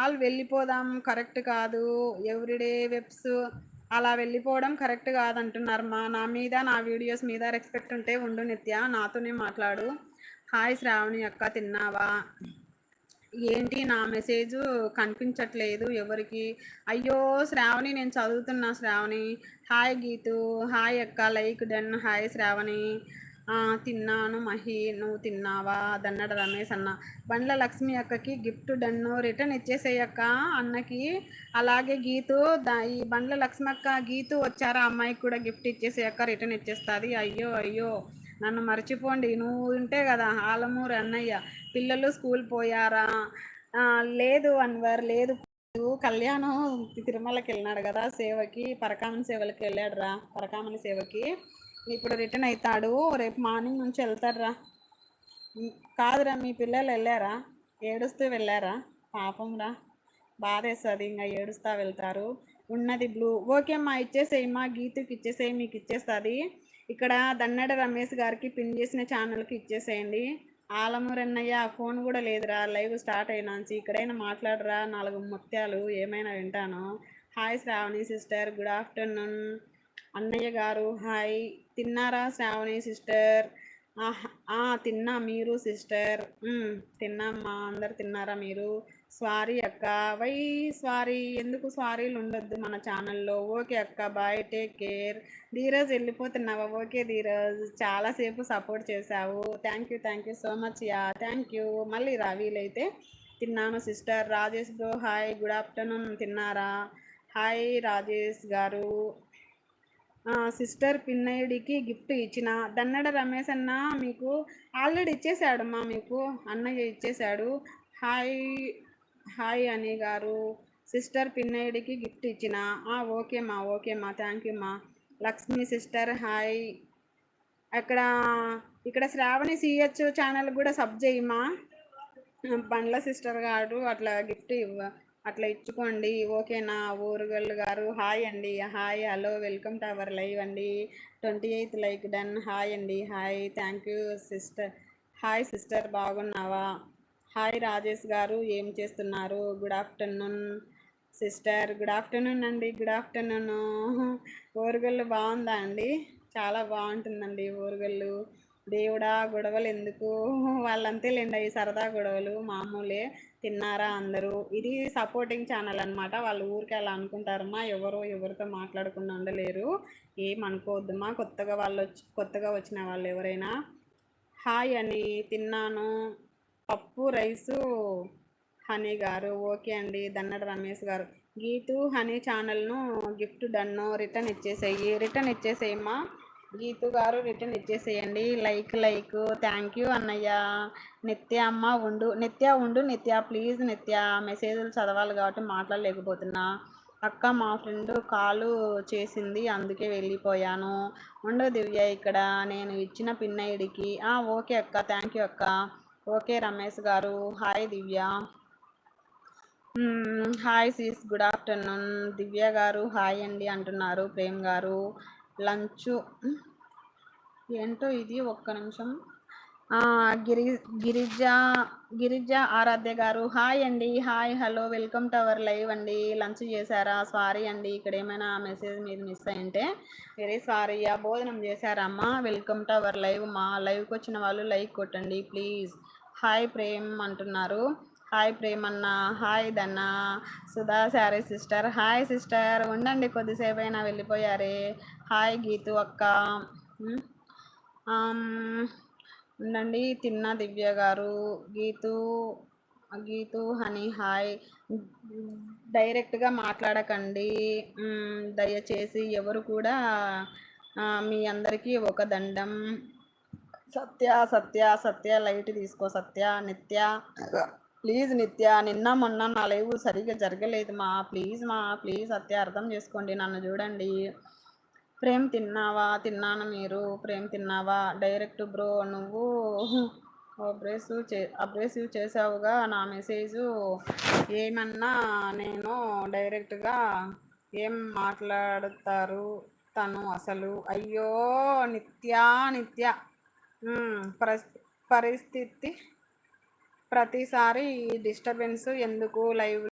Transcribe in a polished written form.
All వెళ్ళిపోదాం correct కాదు. Everyday webs అలా వెళ్ళిపోవడం కరెక్ట్ కాదంటున్నారమ్మా. నా మీద, నా వీడియోస్ మీద రెస్పెక్ట్ ఉంటే ఉండు నిత్య, నాతోనే మాట్లాడు. హాయ్ శ్రావణి అక్క, తిన్నావా? ఏంటి నా మెసేజ్ కనిపించట్లేదు ఎవరికి? అయ్యో శ్రావణి, నేను చదువుతున్నా శ్రావణి. హాయ్ గీతు, హాయ్ అక్క, లైక్ డన్. హాయ్ శ్రావణి. తిన్నాను మహి, నువ్వు తిన్నావా? దన్నడ రమేష్ అన్న. బండ్ల లక్ష్మి అక్కకి గిఫ్ట్ డన్ను, రిటర్న్ ఇచ్చేసేయక్క అన్నకి. అలాగే గీతు, ఈ బండ్ల లక్ష్మి అక్క గీతు వచ్చారా, అమ్మాయికి కూడా గిఫ్ట్ ఇచ్చేసేయక్క, రిటర్న్ ఇచ్చేస్తుంది. అయ్యో అయ్యో, నన్ను మర్చిపోండి. నువ్వు ఉంటే కదా ఆలమూరు అన్నయ్య. పిల్లలు స్కూల్ పోయారా? లేదు అన్వర్, లేదు. కళ్యాణం తిరుమలకి వెళ్ళినాడు కదా సేవకి, పరకామని సేవలకి వెళ్ళాడు రా, పరకామని సేవకి. ఇప్పుడు రిటర్న్ అవుతాడు, రేపు మార్నింగ్ నుంచి వెళ్తాడురా. కాదురా, మీ పిల్లలు వెళ్ళారా? ఏడుస్తూ వెళ్ళారా? పాపం రా, బాధేస్తుంది. ఇంకా ఏడుస్తూ వెళ్తారు. ఉన్నది బ్లూ. ఓకే అమ్మా, ఇచ్చేసేయమ్మా, గీతుకి ఇచ్చేసేయి, మీకు ఇచ్చేస్తుంది. ఇక్కడ దన్నడ రమేష్ గారికి పిన్ చేసిన ఛానల్కి ఇచ్చేసేయండి. ఆలమూరు అన్నయ్య ఫోన్ కూడా లేదురా, లైవ్ స్టార్ట్ అయినాంచి. ఇక్కడైనా మాట్లాడరా, 4 ముత్యాలు ఏమైనా వింటాను. Hi Shravani sister, good afternoon. అన్నయ్య గారు హాయ్. తిన్నారా శ్రావణి సిస్టర్? తిన్నా, మీరు సిస్టర్? తిన్నామ్మా, అందరు తిన్నారా మీరు? సారీ అక్క. Why sorry? ఎందుకు సారీలు ఉండొద్దు మన ఛానల్లో. ఓకే అక్క, బాయ్, టేక్ కేర్. ధీరజ్ వెళ్ళిపోతున్నావా? ఓకే ధీరజ్, చాలాసేపు సపోర్ట్ చేశావు. థ్యాంక్ యూ సో మచ్ యా, థ్యాంక్ యూ. మళ్ళీ రా వీలైతే. తిన్నాను sister. Rajesh bro hi, good afternoon. తిన్నారా? Hi Rajesh garu. Sister పిన్నయ్యడికి gift ఇచ్చిన. దన్నడ రమేష్ అన్న మీకు ఆల్రెడీ ఇచ్చేసాడమ్మా, మీకు అన్నయ్య ఇచ్చేసాడు. హాయ్ హాయ్ అని గారు. సిస్టర్ పిన్నయ్యడికి గిఫ్ట్ ఇచ్చిన. ఓకేమ్మా, థ్యాంక్ యూ మా. Lakshmi sister hi. ఇక్కడ శ్రావణి సిహెచ్ ఛానల్ కూడా సబ్ చేయమ్మా. బండ్ల సిస్టర్ గారు అట్లా గిఫ్ట్ అట్లా ఇచ్చుకోండి, ఓకేనా? ఊరుగల్లు గారు హాయ్ అండి. Hi, hello, welcome to our live అండి. 28th like done. హాయ్ అండి, hi, thank you sister. Hi sister, బాగున్నావా? హాయ్ రాజేష్ గారు, ఏం చేస్తున్నారు? Good afternoon sister. Good afternoon అండి, గుడ్ ఆఫ్టర్నూన్. ఊరుగల్లు బాగుందా అండి? చాలా బాగుంటుందండి ఊరుగల్లు. దేవుడా, గొడవలు ఎందుకు? వాళ్ళంతేలేండి, ఈ సరదా గొడవలు మామూలే. తిన్నారా అందరూ? ఇది సపోర్టింగ్ ఛానల్ అనమాట. వాళ్ళు ఊరికి అలా అనుకుంటారమ్మా, ఎవరితో మాట్లాడకుండా ఉండలేరు. ఏమనుకోవద్దమ్మా, కొత్తగా వచ్చిన వాళ్ళు ఎవరైనా. హాయ్ అని. తిన్నాను, పప్పు రైసు. హనీ గారు ఓకే అండి. దన్నడ రమేష్ గారు, గీతు హనీ ఛానల్ను గిఫ్ట్ డన్ను, రిటర్న్ ఇచ్చేసేయమ్మా. గీతు గారు రిటర్న్ ఇచ్చేసేయండి. లైక్. థ్యాంక్ యూ అన్నయ్య. నిత్య అమ్మ ఉండు, నిత్య ప్లీజ్. నిత్య మెసేజ్లు చదవాలి కాబట్టి మాట్లాడలేకపోతున్నా. అక్క, మా ఫ్రెండ్ కాలు చేసింది, అందుకే వెళ్ళిపోయాను. ఉండు దివ్య, ఇక్కడ నేను ఇచ్చిన పిన్ ఐడికి. ఓకే అక్క, థ్యాంక్ యూ అక్క. ఓకే రమేష్ గారు హాయ్. దివ్య హాయ్ సిస్, గుడ్ ఆఫ్టర్నూన్. దివ్య గారు హాయ్ అండి అంటున్నారు. ప్రేమ్ గారు లంచ్ ఏంటో ఇది, ఒక్క నిమిషం. గిరిజ ఆరాధ్య గారు హాయ్ అండి. Hi, hello, welcome to our live అండి. లంచ్ చేశారా? సారీ అండి, ఇక్కడ ఏమైనా మెసేజ్ మీరు మిస్ అయ్యింటే వెరీ సారీ. భోజనం చేశారమ్మా? Welcome to our live. మా లైవ్కి వచ్చిన వాళ్ళు లైక్ కొట్టండి ప్లీజ్. హాయ్ ప్రేమ్ అంటున్నారు. హాయ్ ప్రేమ్ అన్న. హాయ్ దన్న. సుధా శారీ సిస్టర్ హాయ్ సిస్టర్. ఉండండి, కొద్దిసేపు అయినా వెళ్ళిపోయారే. హాయ్ గీతు అక్క. ఉండండి. తిన్నా దివ్య గారు. Geetu honey hi. డైరెక్ట్గా మాట్లాడకండి దయచేసి, ఎవరు కూడా. మీ అందరికీ ఒక దండం. సత్య లైట్ తీసుకో. నిత్య ప్లీజ్. నిత్య నిన్న మొన్న నా లైవ్ సరిగ్గా జరగలేదు మా, ప్లీజ్ సత్య అర్థం చేసుకోండి, నన్ను చూడండి. ప్రేమ్ తిన్నావా? తిన్నాను. మీరు ప్రేమ్ తిన్నావా? డైరెక్ట్ బ్రో, నువ్వు అబ్రెసివ్ చేసావుగా నా మెసేజు. ఏమన్నా నేను డైరెక్ట్గా ఏం మాట్లాడతారు తను అసలు. అయ్యో నిత్య పరిస్థితి ప్రతిసారి డిస్టర్బెన్స్ ఎందుకు లైవ్